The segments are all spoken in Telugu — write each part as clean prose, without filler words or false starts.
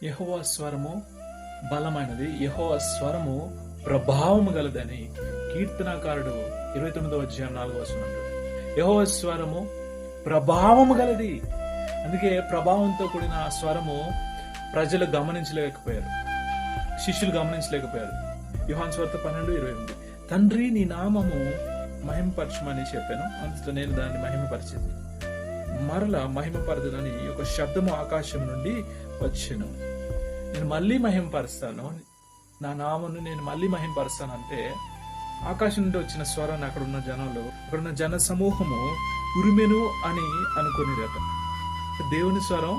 యెహోవా స్వరము బలమైనది, యెహోవా స్వరము ప్రభావము గలదని కీర్తనాకారుడు 29వ అధ్యాయం 4వ వచనం అంటాడు. యెహోవా స్వరము ప్రభావము గలది. అందుకే ప్రభావంతో కూడిన ఆ స్వరము ప్రజలు గమనించలేకపోయారు, శిష్యులు గమనించలేకపోయారు. యోహాను సువార్త 12:28 తండ్రి నీ నామము మహిమపరచమని చెప్పాను, అందులో నేను దాన్ని మహిమపరిచింది. మరలా మహిమపరచదని ఒక శబ్దము ఆకాశం నుండి వచ్చెను. నేను మళ్ళీ మహిమపరుస్తాను, నా నామను నేను మళ్ళీ మహిమపరుస్తాను అంటే ఆకాశం నుండి వచ్చిన స్వరాన్ని అక్కడున్న జనంలో, అక్కడున్న జన సమూహము ఉరిమెను అని అనుకునేదట. దేవుని స్వరం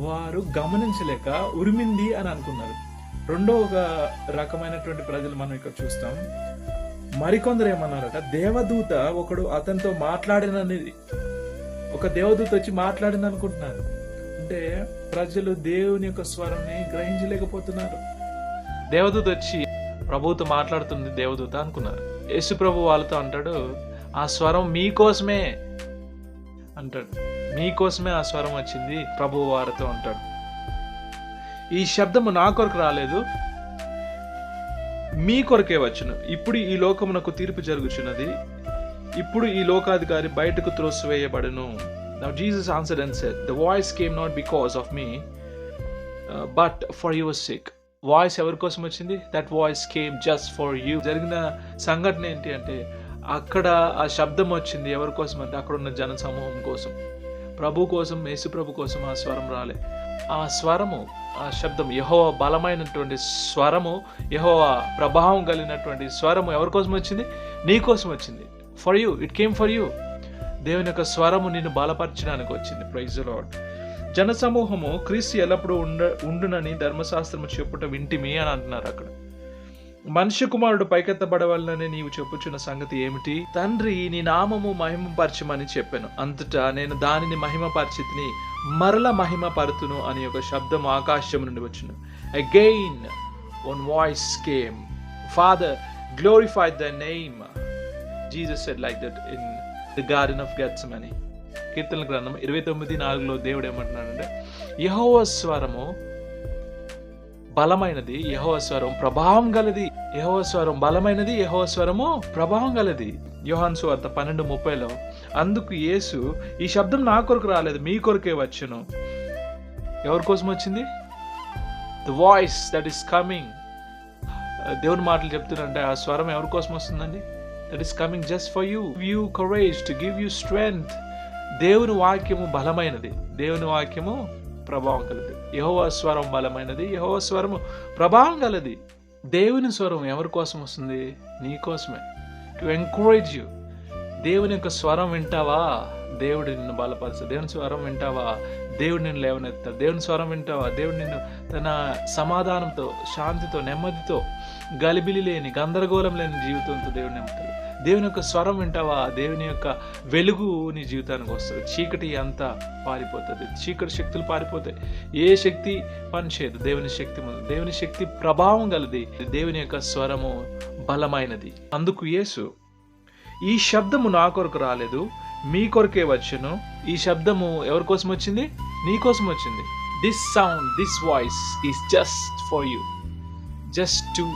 వారు గమనించలేక ఉరిమింది అని అనుకున్నారు. రెండో ఒక రకమైనటువంటి ప్రజలు మనం ఇక్కడ చూస్తాం. మరికొందరు ఏమన్నారట, దేవదూత ఒకడు అతనితో మాట్లాడినది, ఒక దేవదూత వచ్చి మాట్లాడింది అనుకుంటున్నారు. అంటే ప్రజలు దేవుని యొక్క స్వరాన్ని గ్రహించలేకపోతున్నారు. దేవదూత వచ్చి ప్రభువుతో మాట్లాడుతుంది దేవదూత అనుకున్నారు. యేసు ప్రభు వాళ్ళతో అంటాడు, ఆ స్వరం మీకోసమే అంటాడు, మీకోసమే ఆ స్వరం వచ్చింది ప్రభు వారితో అంటాడు. ఈ శబ్దము నా కొరకు రాలేదు, మీ కొరకే వచ్చును. ఇప్పుడు ఈ లోకమునకు తీర్పు జరుగుచున్నది, ఇప్పుడు ఈ లోకాధికారి బయటకు త్రోసివేయబడును. Now Jesus answered and said, the voice came not because of me, but for your sake. Voice ఎవరి కోసం వచ్చింది? That voice came just for you. జరిగిన సంఘటన ఏంటి అంటే, అక్కడ ఆ శబ్దం వచ్చింది ఎవరి కోసం అంటే అక్కడ ఉన్న జన సమూహం కోసం, ప్రభు కోసం, యేసు ప్రభు కోసం ఆ స్వరం రాలే. ఆ స్వరము, ఆ శబ్దం యెహోవా బలమైనటువంటి స్వరము, యెహోవా ప్రభావం కలిగినటువంటి స్వరము ఎవరి కోసం వచ్చింది? నీ కోసం వచ్చింది. For you, it came for you. దేవుని యొక్క స్వరము నిన్ను బలపరచడానికి వచ్చింది. Praise the Lord. జన సమూహము క్రీస్తు ఎల్లప్పుడూ ఉండునని ధర్మశాస్త్రము చెప్పుట వింటిమి అని అంటున్నారు అక్కడ. మనుష్య కుమారుడు పైకెత్తబడవలనని నీవు చెప్పుచున్న సంగతి ఏమిటి? తండ్రి నీ నామము మహిమపరచమని చెప్పాను, అంతటా నేను దానిని మహిమపరిచితిని, మరల మహిమపరుతును అని ఒక శబ్దం ఆకాశం నుండి వచ్చును. Again one voice came, Father, glorify thy name. Jesus said like that in the garden of Gethsemane. కీర్తనల గ్రంథం 29:4 దేవుడు ఏమంటున్నాడంటే, యెహోవా స్వరము బలమైనది, యెహోవా స్వరం ప్రభావం గలది. యెహోవా స్వరం బలమైనది, యెహోవా స్వరము ప్రభావం గలది. యోహాను సువార్త 12:30 అందుకు యేసు, ఈ శబ్దం నా కొరకు రాలేదు, మీ కొరకే వచ్చును. ఎవరి కోసం వచ్చింది? The voice that is coming. దేవుని మాటలు చెప్తున్నారంటే ఆ స్వరం ఎవరి కోసం వస్తుందండి? That is coming just for you, give you courage, to give you strength. దేవుని వాక్యము బలమైనది, దేవుని వాక్యము ప్రభావం కలది. యెహోవా స్వరం బలమైనది, యెహోవా స్వరము ప్రభావం కలది. దేవుని స్వరం ఎవరి కోసం వస్తుంది? నీ కోసమే, టు ఎంకరేజ్ యూ. దేవుని యొక్క స్వరం వింటావా, దేవుడు నిన్ను బలపరుస్తాడు. దేవుని స్వరం వింటావా, దేవుడు నిన్ను లేవనెత్తాడు. దేవుని స్వరం వింటావా, దేవుడు నిన్ను తన సమాధానంతో, శాంతితో, నెమ్మదితో, గలిబిలి లేని, గందరగోళం లేని జీవితంతో దేవుడు నింపుతాడు. దేవుని యొక్క స్వరం వింటావా, దేవుని యొక్క వెలుగు నీ జీవితానికి వస్తుంది. చీకటి అంతా పారిపోతుంది, చీకటి శక్తులు పారిపోతాయి. ఏ శక్తి పనిచేయదు దేవుని శక్తి ముందు. దేవుని శక్తి ప్రభావం గలది, దేవుని యొక్క స్వరము బలమైనది. అందుకు యేసు, ఈ శబ్దము నా కొరకు రాలేదు, మీ కొరకే వచ్చును. ఈ శబ్దము ఎవరి కోసం వచ్చింది? నీ కోసం వచ్చింది. This sound, this voice is just for you, just to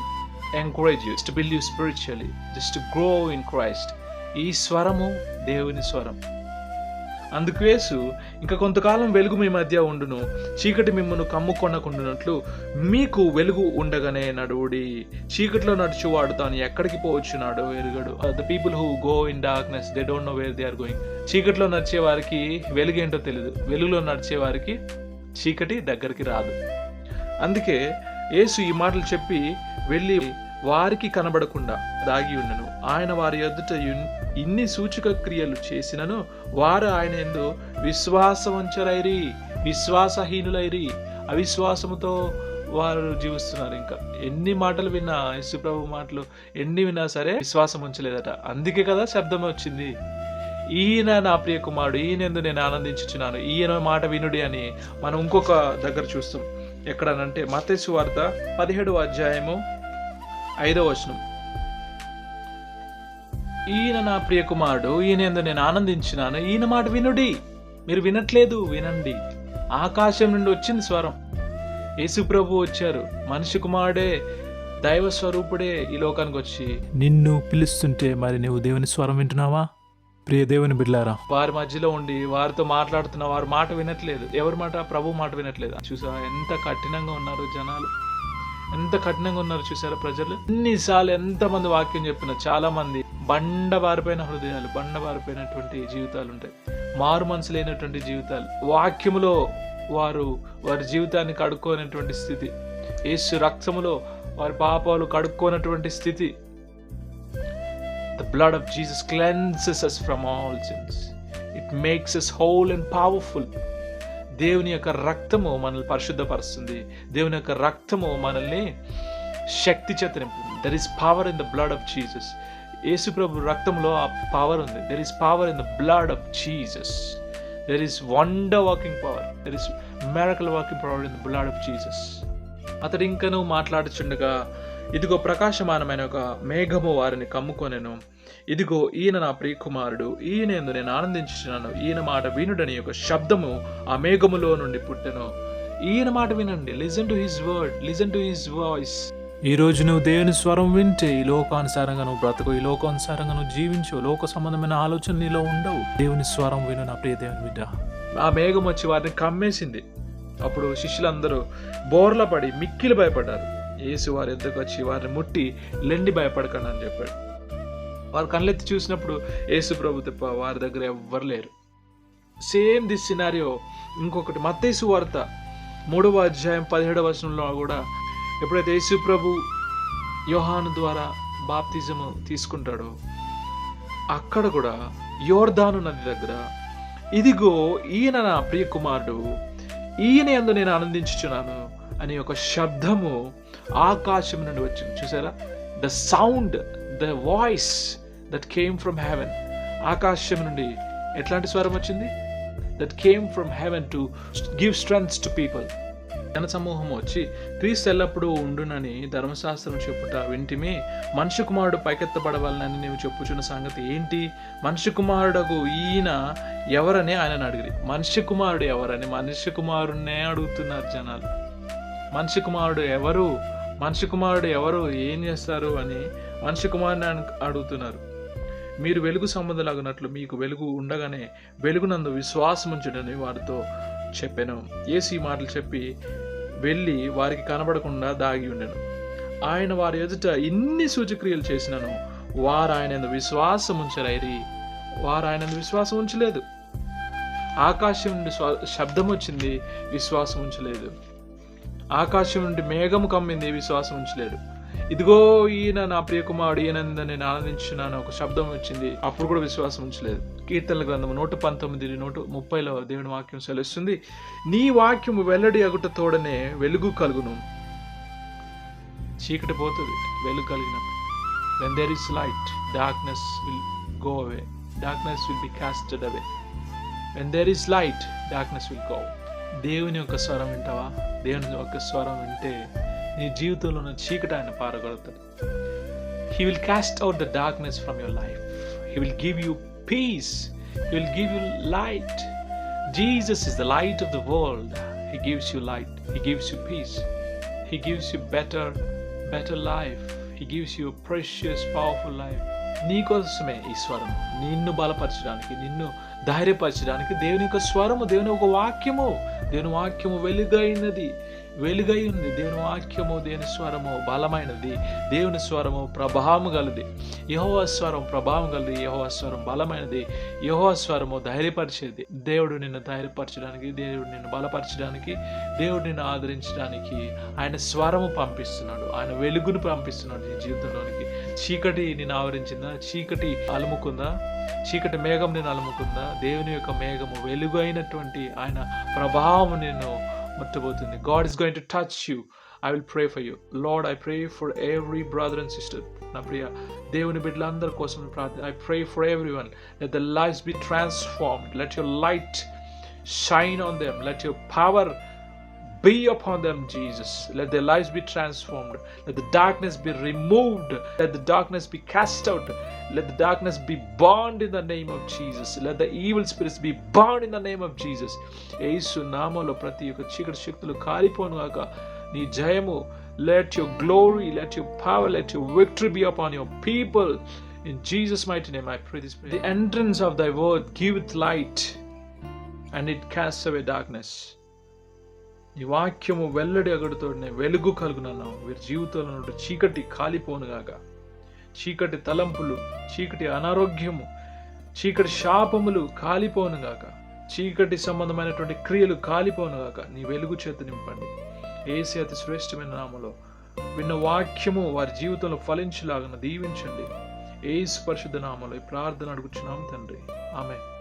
encourage you, to build you spiritually, just to grow in Christ. ఈ స్వరము దేవుని స్వరం. అందుకు యేసు, ఇంకా కొంతకాలం వెలుగు మీ మధ్య ఉండును, చీకటి మిమ్మును కమ్ముకొనకుండునట్లు మీకు వెలుగు ఉండగానే నడువుడి. చీకటిలో నడుచువాడు తాను ఎక్కడికి పోవచ్చున్నాడో ఎరుగడు. The people who go in darkness, they don't know where they are going. చీకటిలో నడిచే వారికి వెలుగు ఏంటో తెలియదు, వెలుగులో నడిచే వారికి చీకటి దగ్గరికి రాదు. అందుకే యేసు ఈ మాటలు చెప్పి వెళ్ళి వారికి కనబడకుండా దాగి ఉండను. ఆయన వారి ఎదుట ఇన్ని సూచక క్రియలు చేసినను వారు ఆయన యందు విశ్వాసవంచరైరి, విశ్వాసహీనులైరి. అవిశ్వాసముతో వారు జీవిస్తున్నారు. ఇంకా ఎన్ని మాటలు విన్నా, యేసు ప్రభు మాటలు ఎన్ని విన్నా సరే విశ్వాసం ఉంచలేదట. అందుకే కదా శబ్దం వచ్చింది, ఈయన నా ప్రియ కుమారుడు, ఈయనందు నేను ఆనందించుచున్నాను, ఈయన మాట వినుడి అని మనం ఇంకొక దగ్గర చూస్తాం. ఎక్కడనంటే మత్తయి సువార్త 17వ అధ్యాయము 5వ వచనం. ఈయన నా ప్రియ కుమారుడు, ఈయనందు నేను ఆనందించున్నాను, ఈయన మాట వినుడి. మీరు వినట్లేదు, వినండి. ఆకాశం నుండి వచ్చింది స్వరం. యేసు ప్రభు వచ్చారు, మనిషి కుమారుడే, దైవ స్వరూపుడే ఈ లోకానికి వచ్చి నిన్ను పిలుస్తుంటే మరి నువ్వు దేవుని స్వరం వింటున్నావా? ప్రియ దేవుని బిడ్డలారా, వారి మధ్యలో ఉండి వారితో మాట్లాడుతున్న వారి మాట వినట్లేదు. ఎవరి మాట? ప్రభు మాట వినట్లేదు. చూసా ఎంత కఠినంగా ఉన్నారు జనాలు, ఎంత కఠినంగా ఉన్నారు చూసారా ప్రజలు. ఎన్నిసార్లు ఎంతమంది వాక్యం చెప్పిన, చాలా మంది బండ బారిపోయిన హృదయాలు, బండ బారిపోయినటువంటి జీవితాలు ఉంటాయి, మారు మనసు లేనటువంటి జీవితాలు. వాక్యములో వారి జీవితాన్ని కడుక్కోనటువంటి స్థితి, యేసు రక్తములో వారి పాపాలు కడుక్కోనటువంటి స్థితి. The blood of Jesus cleanses us from all sins. It makes us whole and powerful. దేవుని యొక్క రక్తము మనల్ని పరిశుద్ధపరుస్తుంది. దేవుని యొక్క రక్తము మనల్ని శక్తి చేత నింపుతుంది. There is power in the blood of Jesus. యేసు ప్రభు రక్తంలో ఆ పవర్ ఉంది. There is power in the blood of Jesus. There is wonder working power. There is miracle working power in the blood of Jesus. అతడు ఇంకనూ మాట్లాడుచుండగా, ఇదిగో ప్రకాశమానమైన ఒక మేఘము వారిని కమ్ముకొనెను. ఇదిగో ఈయన నా ప్రియకుమారుడు, ఈయన యందు నేను ఆనందించుచున్నాను, ఈయన మాట వినుడని ఒక శబ్దము ఆ మేఘములో నుండి పుట్టెను. ఈయన మాట వినండి. Listen to his word, listen to his voice. ఈ రోజు నువ్వు దేవుని స్వరం వింటే ఈ లోకానుసారంగా నువ్వు బ్రతకు, ఈ లోకానుసారంగా నువ్వు జీవించు, లోక సంబంధమైన ఆలోచన నీలో ఉండవు. దేవుని స్వరం విను నా ప్రియ దేవుని బిడ్డ. ఆ మేఘం వచ్చి వారిని కమ్మేసింది. అప్పుడు శిష్యులందరూ బోర్ల పడి మిక్కిలి భయపడ్డారు. యేసు వారి ఎద్దకు వచ్చి వారిని ముట్టి లెండి భయపడకండి అని చెప్పాడు. వారు కళ్ళెత్తి చూసినప్పుడు యేసు ప్రభు తప్ప వారి దగ్గర ఎవ్వరు లేరు. సేమ్ దిస్ సినారియో ఇంకొకటి మత్తయి సువార్త 3వ అధ్యాయం 17వ వచనంలో కూడా, ఎప్పుడైతే యేసు ప్రభు యోహాను ద్వారా బాప్తిజము తీసుకుంటాడో అక్కడ కూడా యోర్దాను నది దగ్గర, ఇదిగో ఈయన నా ప్రియ కుమారుడు, ఈయన యందు నేను ఆనందించుచున్నాను అని ఒక శబ్దము ఆకాశం నుండి వచ్చింది. చూసారా? The sound, the voice that came from heaven. ఆకాశం నుండి ఎట్లాంటి స్వరం వచ్చింది? That came from heaven to give strength to people. జన సమూహం వచ్చి, క్రీస్తు ఎల్లప్పుడూ ఉండునని ధర్మశాస్త్రం చెప్పుట వింటిమి, మనిషి కుమారుడు పైకెత్తబడవాలని నీవు చెప్పుచున్న సంగతి ఏంటి? మనిషి కుమారుడకు ఈయన ఎవరని ఆయనను అడిగిరి. మనిషి కుమారుడు ఎవరని మనిషి కుమారుడినే అడుగుతున్నారు జనాలు. మనిషి కుమారుడు ఎవరు, మనిషి కుమారుడు ఎవరు, ఏం చేస్తారు అని మనిషి కుమారుని అడుగుతున్నారు. మీరు వెలుగు సంబంధులగునట్లు మీకు వెలుగు ఉండగానే వెలుగునందు విశ్వాసం ఉంచుడని వారితో చెప్పాను. యేసు ఈ మాటలు చెప్పి వెళ్ళి వారికి కనబడకుండా దాగి ఉండెను. ఆయన వారి ఎదుట ఇన్ని సూచక్రియలు చేసినను వారు ఆయన విశ్వాసం ఉంచరైరి. వారు ఆయన విశ్వాసం ఉంచలేదు. ఆకాశం నుండి శబ్దం వచ్చింది, విశ్వాసం ఉంచలేదు. ఆకాశం నుండి మేఘము కమ్మింది, విశ్వాసం ఉంచలేదు. ఇదిగో ఈయన నా ప్రియకుమారుడు, ఈయన నేను ఆనందించున్నాను ఒక శబ్దం వచ్చింది, అప్పుడు కూడా విశ్వాసం ఉంచలేదు. కీర్తనల గ్రంథం 119, 130లో దేవుని వాక్యం సెలవుస్తుంది, నీ వాక్యము వెల్లడి అగుట తోడనే వెలుగు కలుగును. చీకటి పోతుంది వెలుగు కలిగినప్పుడు. When there is light, darkness will go away. Darkness will be casted away. When there is light, darkness will go. దేవుని యొక్క స్వరం వింటావా? దేవుని యొక్క స్వరం వింటే నీ జీవితంలో ఉన్న చీకటి ఆయన పారగలుగుతాడు. He will cast out the darkness from your life. He will give you peace. He will give you light. Jesus is the light of the world. He gives you light. He gives you peace. He gives you better life. He gives you a precious, powerful life. నీకోసమే ఈ స్వరం, నిన్ను బలపరచడానికి, నిన్ను ధైర్యపరచడానికి దేవుని యొక్క స్వరము, దేవుని ఒక వాక్యము. దేవుని వాక్యము వెలుగై ఉంది. దేవుని వాక్యము, దేవుని స్వరము బలమైనది. దేవుని స్వరము ప్రభావము గలది. యెహోవా స్వరం ప్రభావం గలది. యెహోవా స్వరం బలమైనది. యెహోవా స్వరము ధైర్యపరిచేది. దేవుడు నిన్ను ధైర్యపరచడానికి, దేవుడు నిన్ను బలపరచడానికి, దేవుడు నిన్ను ఆదరించడానికి ఆయన స్వరము పంపిస్తున్నాడు. ఆయన వెలుగును పంపిస్తున్నాడు నీ జీవితంలోనికి. చీకటి నిన్ను ఆవరించిందా? చీకటి అలుముకుందా? చీకటి మేఘం నేను అలుముకుందా? దేవుని యొక్క మేఘము, వెలుగు అయినటువంటి ఆయన ప్రభావం నిన్ను ముట్టబోతుంది. God is going to touch you. I will pray for you. Lord, I pray for every brother and sister. నా ప్రియ దేవుని బిడ్డలందరి కోసం ప్రార్థన. I pray for everyone. Let their lives be transformed. Let your light shine on them. Let your power be upon them, Jesus. Let their lives be transformed. Let the darkness be removed. Let the darkness be cast out. Let the darkness be burned in the name of Jesus. Let the evil spirits be burned in the name of Jesus. యేసు నామములో ప్రతి ఒక్క చీకటి శక్తులు కాలిపోను గాక. నీ జయము, let your glory, let your power, let your victory be upon your people. In Jesus' mighty name I pray this prayer. The entrance of thy word giveth light, and it casts away darkness. నీ వాక్యము వెల్లడి అగడుతోనే వెలుగు కలుగునన్నావు. వీరి జీవితంలో నుండి చీకటి కాలిపోనుగాక. చీకటి తలంపులు, చీకటి అనారోగ్యము, చీకటి శాపములు కాలిపోనుగాక. చీకటి సంబంధమైనటువంటి క్రియలు కాలిపోనుగాక. నీ వెలుగు చేత నింపండి. యేసు అతి శ్రేష్టమైన నామములో విన్న వాక్యము వారి జీవితంలో ఫలించులాగా దీవించండి. యేసు పరిశుద్ధ నామములో ఈ ప్రార్థన అడుగుచున్నాం తండ్రి. ఆమేన్.